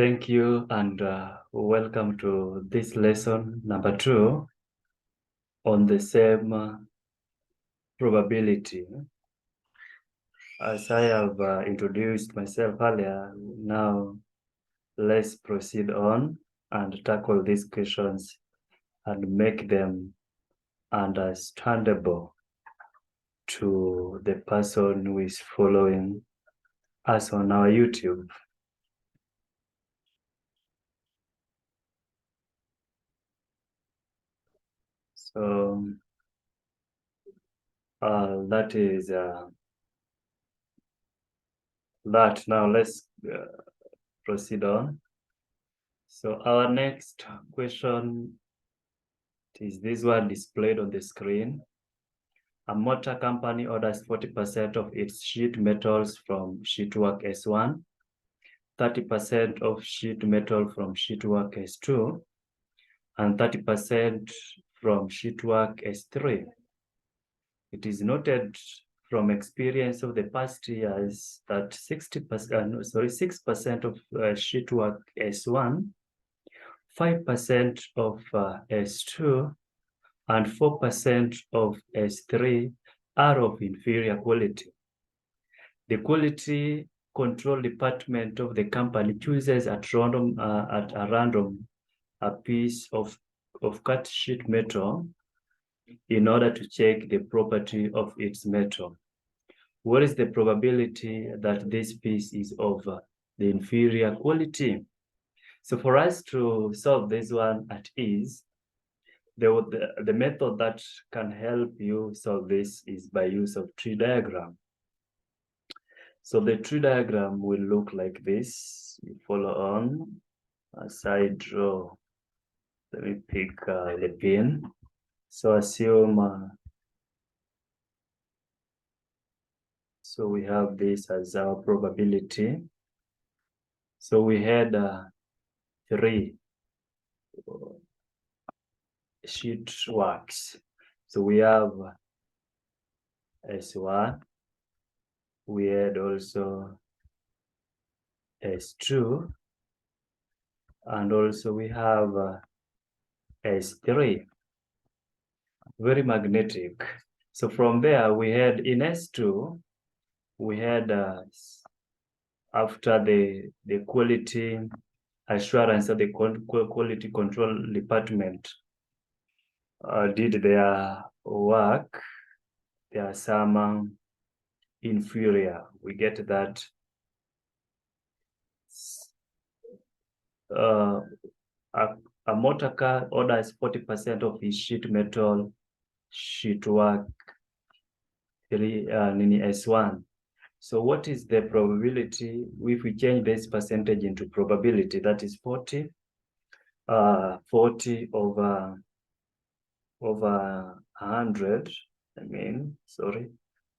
Thank you and welcome to this lesson number 2 on the same probability. As I have introduced myself earlier, now let's proceed on and tackle these questions and make them understandable to the person who is following us on our YouTube. So that is that. Now let's proceed on. So our next question is this one displayed on the screen. A motor company orders 40% of its sheet metals from Sheetwork S1, 30% of sheet metal from Sheetwork S2, and 30% from Sheetwork S3. It is noted from experience of the past years that 6% of Sheetwork S1, 5% of S2, and 4% of S3 are of inferior quality. The quality control department of the company chooses at random a piece of cut sheet metal in order to check the property of its metal. What is the probability that this piece is of the inferior quality? So for us to solve this one at ease, the method that can help you solve this is by use of tree diagram. So the tree diagram will look like this. You follow on as I draw. Let me pick the pin. So assume, so we have this as our probability. So we had 3 sheet works. So we have S1, we had also S2, and also we have S3, very magnetic. So from there we had in S2, we had after the quality assurance of the quality control department did their work, there are some inferior. We get that a motor car orders 40% of his sheet metal Sheetwork S1. So what is the probability if we change this percentage into probability? That is 40 over 100.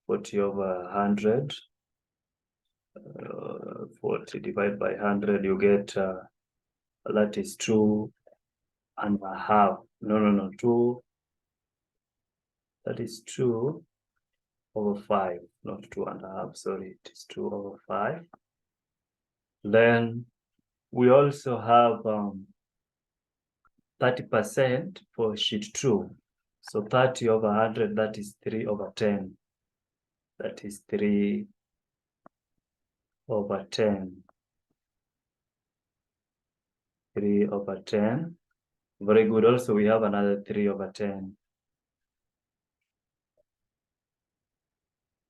40 over 100. 40 divided by 100, you get that is 2.5. No, 2. That is 2 over 5, not 2.5. Sorry, it is 2 over 5. Then we also have 30% for sheet 2. So 30 over 100, that is 3 over 10. That is 3 over 10. 3 over 10. Very good. Also, we have another 3 over 10.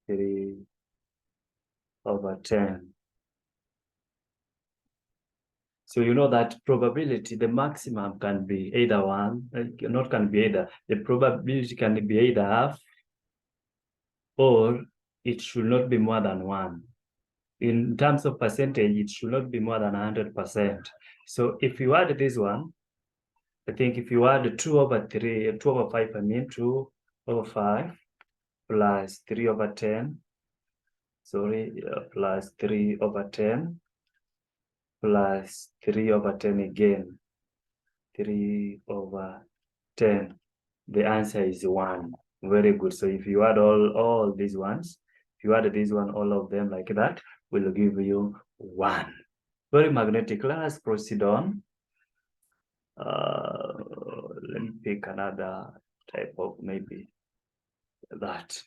3 over 10. So you know that probability, the maximum can be either 1, not can be either. The probability can be either half or it should not be more than 1. In terms of percentage, it should not be more than 100%. So if you add this one, I think if you add 2 over 5, 2 over 5 plus 3 over 10, plus 3 over 10 plus 3 over 10 again, 3 over 10. The answer is 1. Very good. So if you add all these ones, if you add this one, all of them like that, will give you 1. Very magnetic. Let us proceed on. Let me pick another type of maybe that.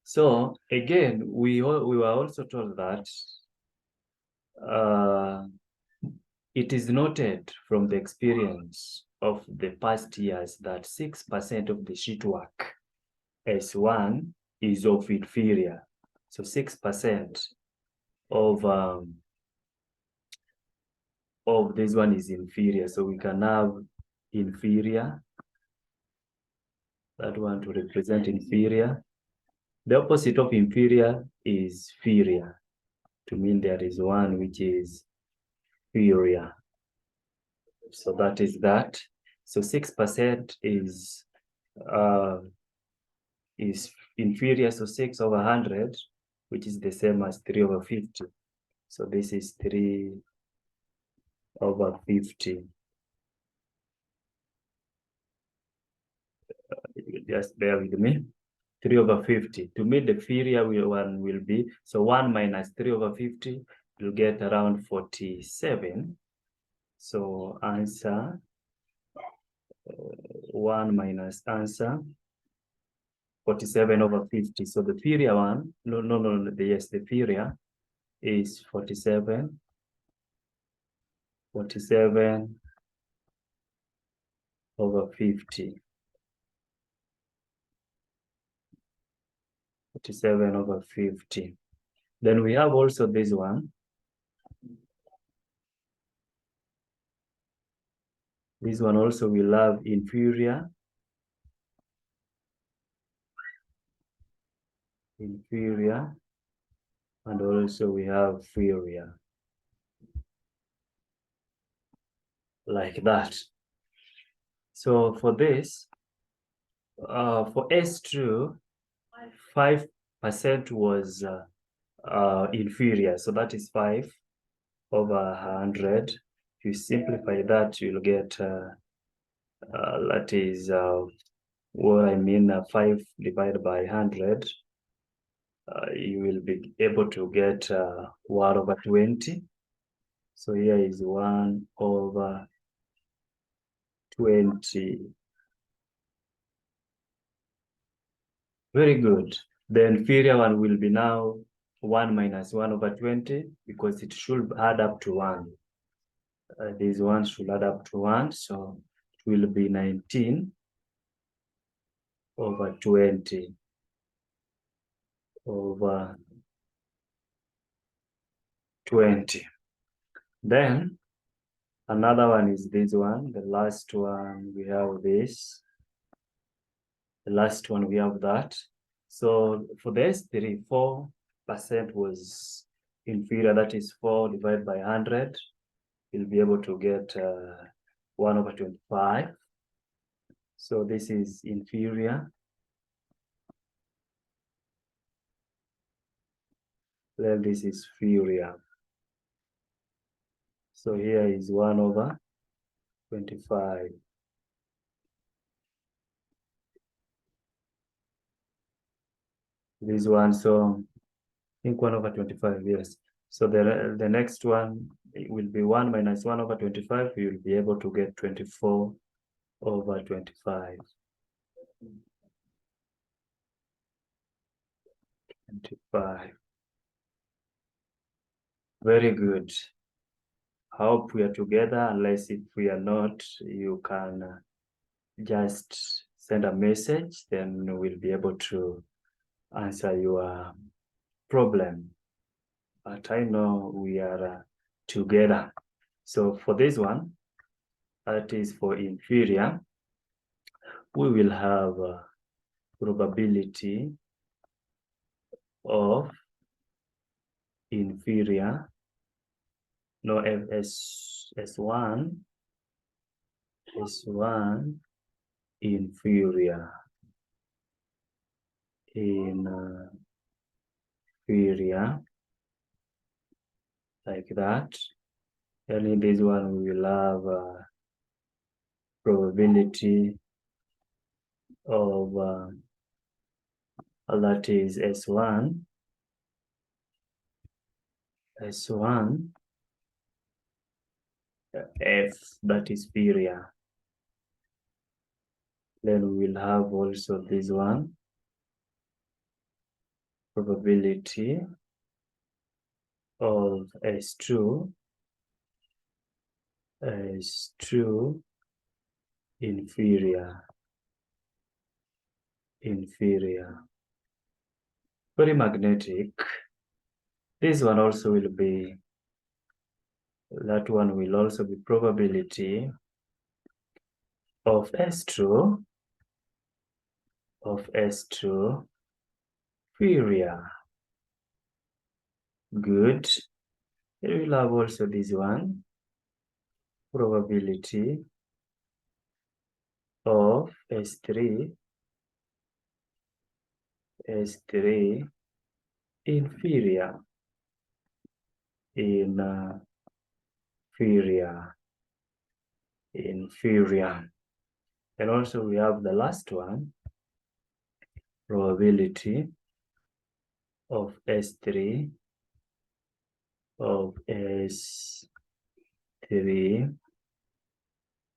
So again, we were also told that it is noted from the experience of the past years that 6% of the sheet work S1 is of inferior. So 6% of this one is inferior. So we can have inferior, that one to represent inferior. The opposite of inferior is inferior, to mean there is one which is inferior. So that is that. So 6% is inferior, so 6 over 100, which is the same as 3 over 50. So this is 3 over 50. Just bear with me. 3 over 50. To meet the inferior one will be, so 1 minus 3 over 50, you'll get around 47. So answer, 1 minus answer, 47 over 50. So the inferior one, yes, the inferior is 47 over 50. 47 over 50. Then we have also this one. This one also will have inferior. Inferior. And also we have inferior. Like that. So for this, for S2, 5% was inferior. So that is 5 over 100. If you simplify that, you'll get, that is, what I mean, 5 divided by 100. You will be able to get 1 over 20. So here is 1 over 20. Very good. The inferior one will be now 1 minus 1 over 20 because it should add up to 1. These ones should add up to 1. So it will be 19 over 20 over 20. Then another one is this one. The last one, we have this. The last one, we have that. So for the S3, 4% was inferior. That is 4 divided by 100. You'll be able to get 1 over 25. So this is inferior. Then this is inferior. So here is 1 over 25. This one, so I think 1 over 25, yes. So the next one will be 1 minus 1 over 25. You'll be able to get 24 over 25. 25. Very good. Hope we are together. Unless if we are not, you can just send a message, then we'll be able to answer your problem. But I know we are together. So for this one, that is for inferior, we will have probability of inferior, no, S1 inferior, inferior, like that. And in this one, we will have probability of that is S1 F, that is inferior. Then we will have also this one, probability of S2 inferior. Very magnetic. This one also will be, that one will also be probability of S2 inferior. Good. We will have also this one, probability of S3 inferior. And also we have the last one, probability of S3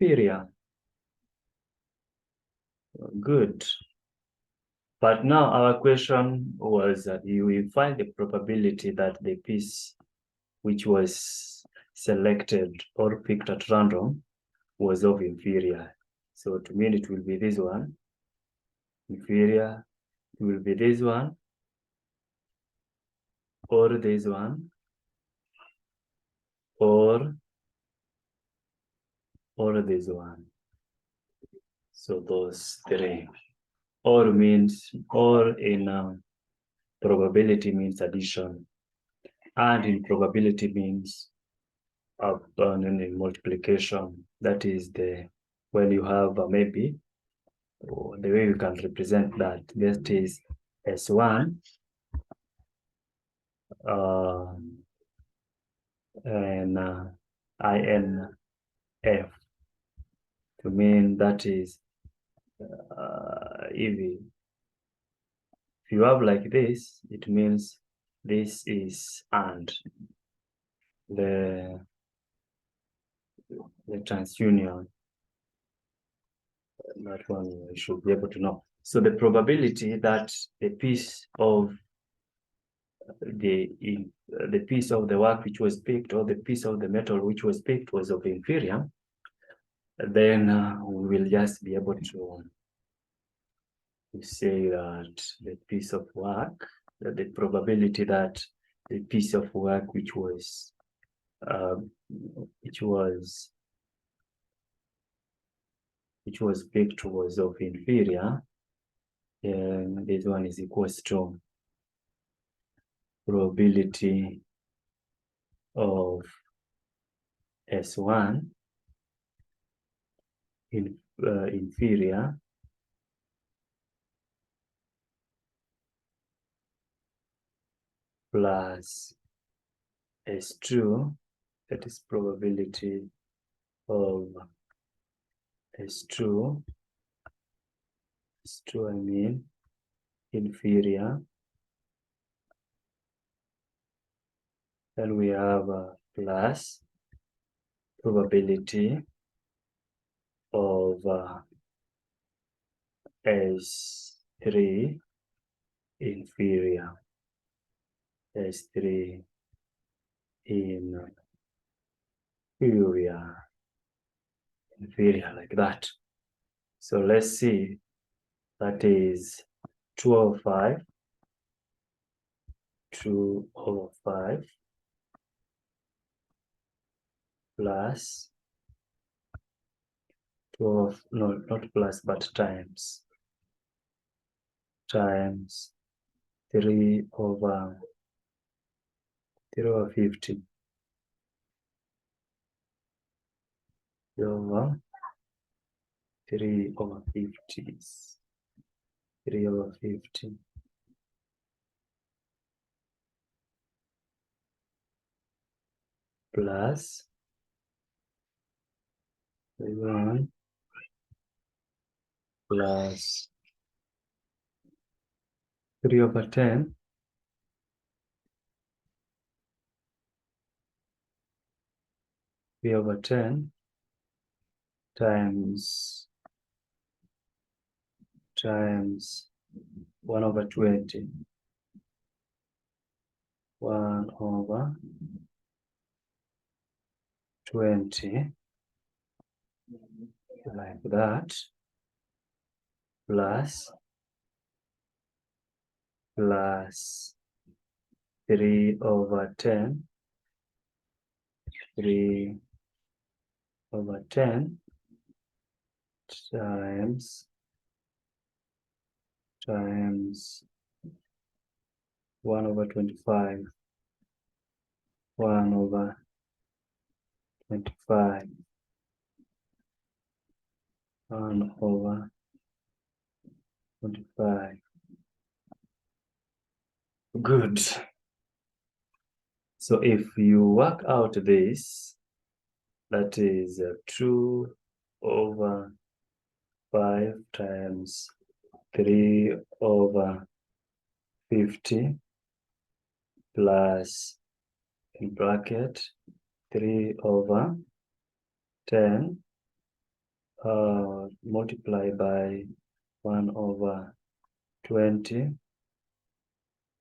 inferior. Good. But now our question was that you will find the probability that the piece which was selected or picked at random was of inferior. So to mean it will be this one, inferior, it will be this one, or this one, or this one. So those three. Or means, or in probability means addition, and in probability means in multiplication. That is the, when you have maybe, the way you can represent that is S1 and INF, to mean that is if you have like this, it means this is and the transunion. That one we should be able to know. So the probability that the piece of the piece of the work which was picked, or the piece of the metal which was picked, was of inferior, then we will just be able to say that the piece of work, that the probability that the piece of work which was picked was of inferior, and this one is equals to probability of S1 inferior plus S2, that is probability of S2 I mean inferior. Then we have plus probability of S3 inferior. S3 inferior, like that. So let's see, that is 205 plus 12, no, not plus, but times 3 over 50 over 3 over 50 3 over 50 plus 1 plus 3 over 10 . 3/10 times 1/20. 1/20 like that, plus 3/10. 3/10 times 1/25. 1/25. 1/25. Good. So if you work out this, that is 2/5 times 3/50 plus, in bracket, 3/10 multiplied by 1/20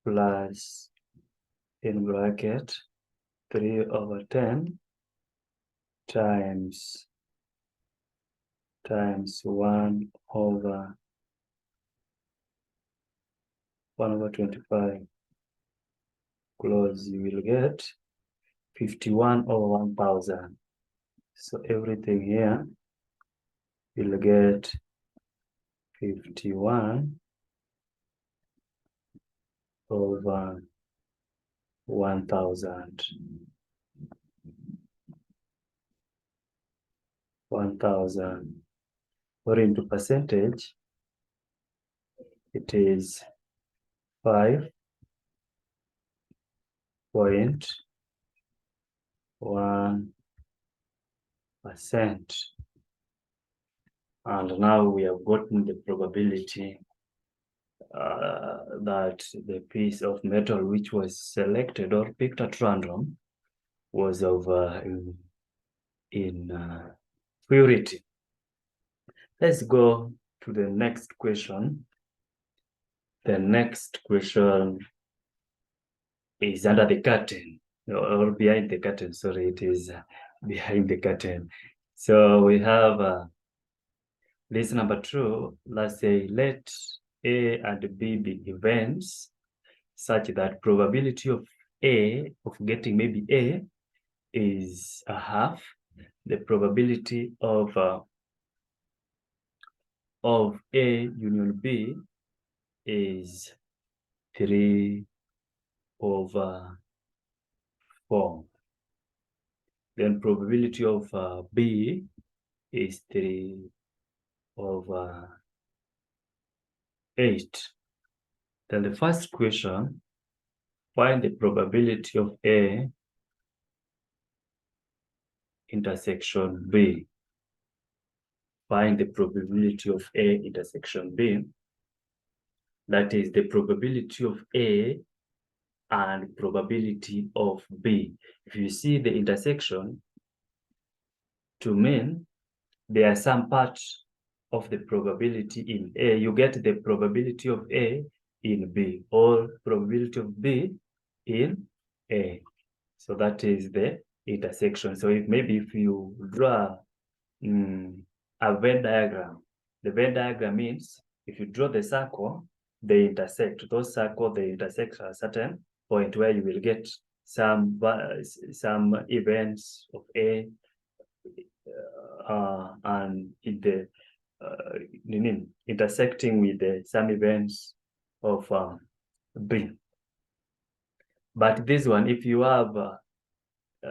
plus, in bracket, 3/10 times 1/25 close, you will get 51/1000. So everything here will get 51/1000. 1000, or into percentage, it is 5.1%. And now we have gotten the probability that the piece of metal which was selected or picked at random was of purity. Let's go to the next question. The next question is under the curtain, or behind the curtain. Sorry, it is behind the curtain. So we have this number 2. Let's say let A and B be events such that probability of A, of getting maybe A, is 1/2. The probability of A union B is 3/4. Then probability of B is 3/8. Then the first question, find the probability of A intersection B. Find the probability of A intersection B. That is the probability of A and probability of B. If you see the intersection, to mean there are some parts of the probability in A, you get the probability of A in B, or probability of B in A. So that is the intersection. So if you draw a Venn diagram, the Venn diagram means if you draw the circle, they intersect. Those circles, they intersect at a certain point where you will get some events of A and in the intersecting with some events of B. But this one, if you have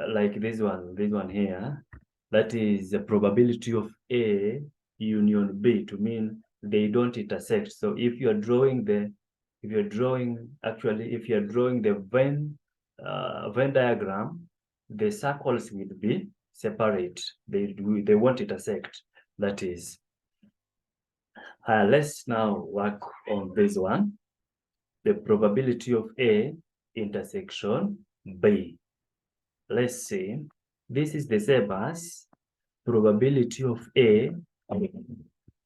like this one here, that is the probability of A union B, to mean they don't intersect. So if you're drawing the Venn diagram, the circles will be separate. They won't intersect. That is. Let's now work on this one. The probability of A intersection B. Let's see. This is the same as probability of A,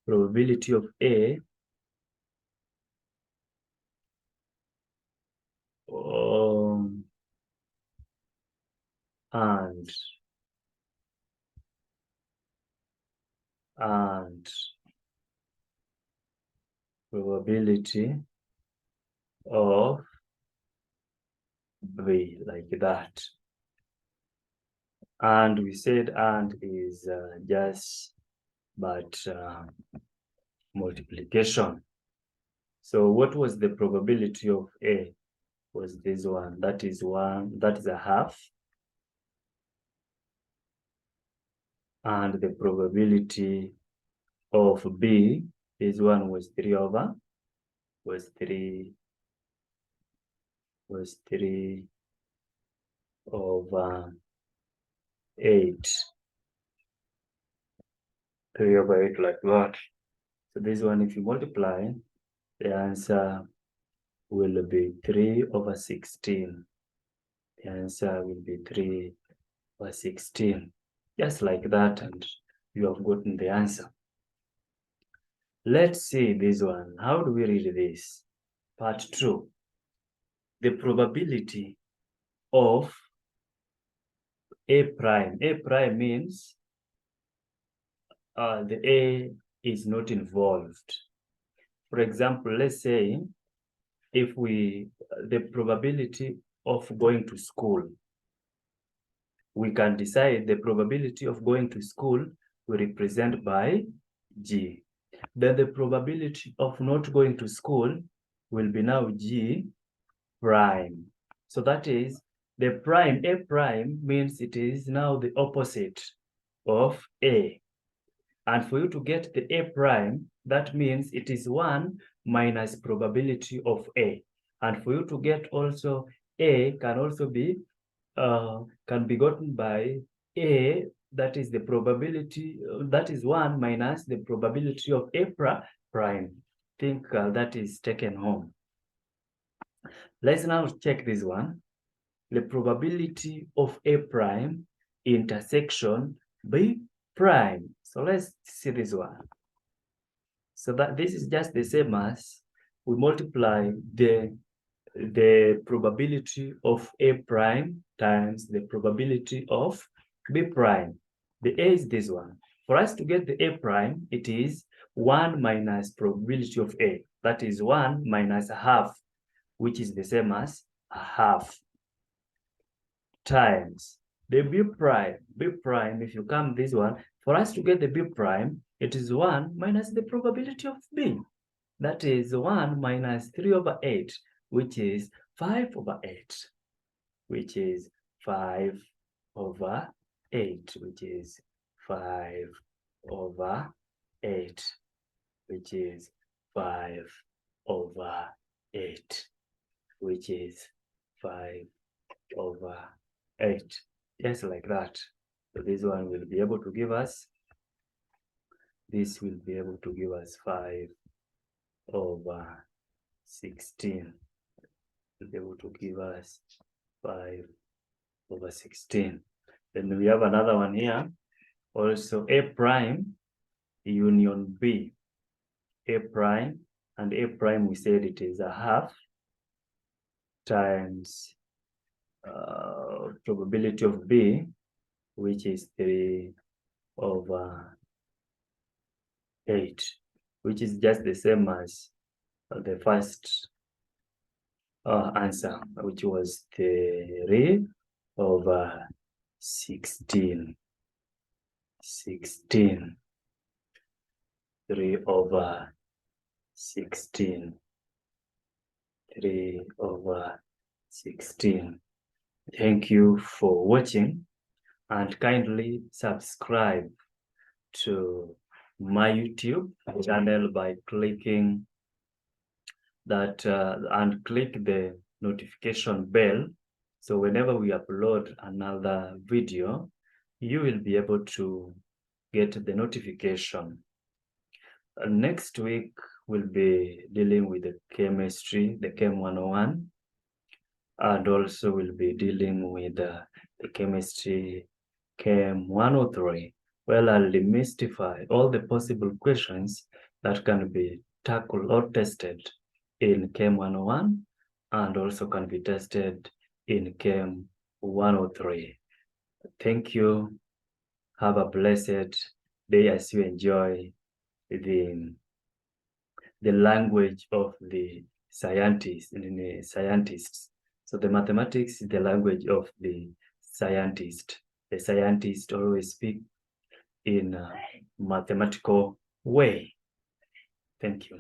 probability of A and probability of B, like that. And we said and is just but multiplication. So what was the probability of A? Was this one? That is one, that is a half. And the probability of B, this one was 3 over 8 3 over 8 like that. So this one, if you multiply, the answer will be 3 over 16. The answer will be 3 over 16. Just like that, and you have gotten the answer. Let's see this one. How do we read this? Part 2. The probability of A prime. A prime means the A is not involved. For example, let's say if the probability of going to school, we can decide the probability of going to school we represent by G. Then the probability of not going to school will be now G prime. So that is the prime, A prime means it is now the opposite of A. And for you to get the A prime, that means it is 1 minus probability of A. And for you to get also A can also be can be gotten by A, that is the probability, that is 1 minus the probability of A prime. Think that is taken home. Let's now check this one. The probability of A prime intersection B prime. So let's see this one. So that this is just the same as we multiply the probability of A prime times the probability of B prime. The A is this one. For us to get the A prime, it is 1 minus probability of A. That is 1 minus a half, which is the same as a half, times the B prime. B prime, if you come this one, for us to get the B prime, it is 1 minus the probability of B. That is 1 minus 3 over 8, which is 5 over 8, which is 5 over 8, which is 5 over 8, which is 5 over 8, which is 5 over 8. Just like that. So this one will be able to give us, this will be able to give us 5 over 16. Will be able to give us 5 over 16. Then we have another one here. Also A prime union B. A prime and A prime, we said it is a half times probability of B, which is 3 over 8, which is just the same as the first answer, which was 3 over 16. 3 over 16. 3 over 16. Thank you for watching, and kindly subscribe to my YouTube channel by clicking that and click the notification bell. So whenever we upload another video, you will be able to get the notification. Next week, we'll be dealing with the chemistry, the Chem 101, and also we'll be dealing with the chemistry Chem 103. Well, I'll demystify all the possible questions that can be tackled or tested in Chem 101 and also can be tested in Chem 103. Thank you. Have a blessed day as you enjoy the language of the scientists. So the mathematics is the language of the scientist. The scientist always speak in a mathematical way. Thank you.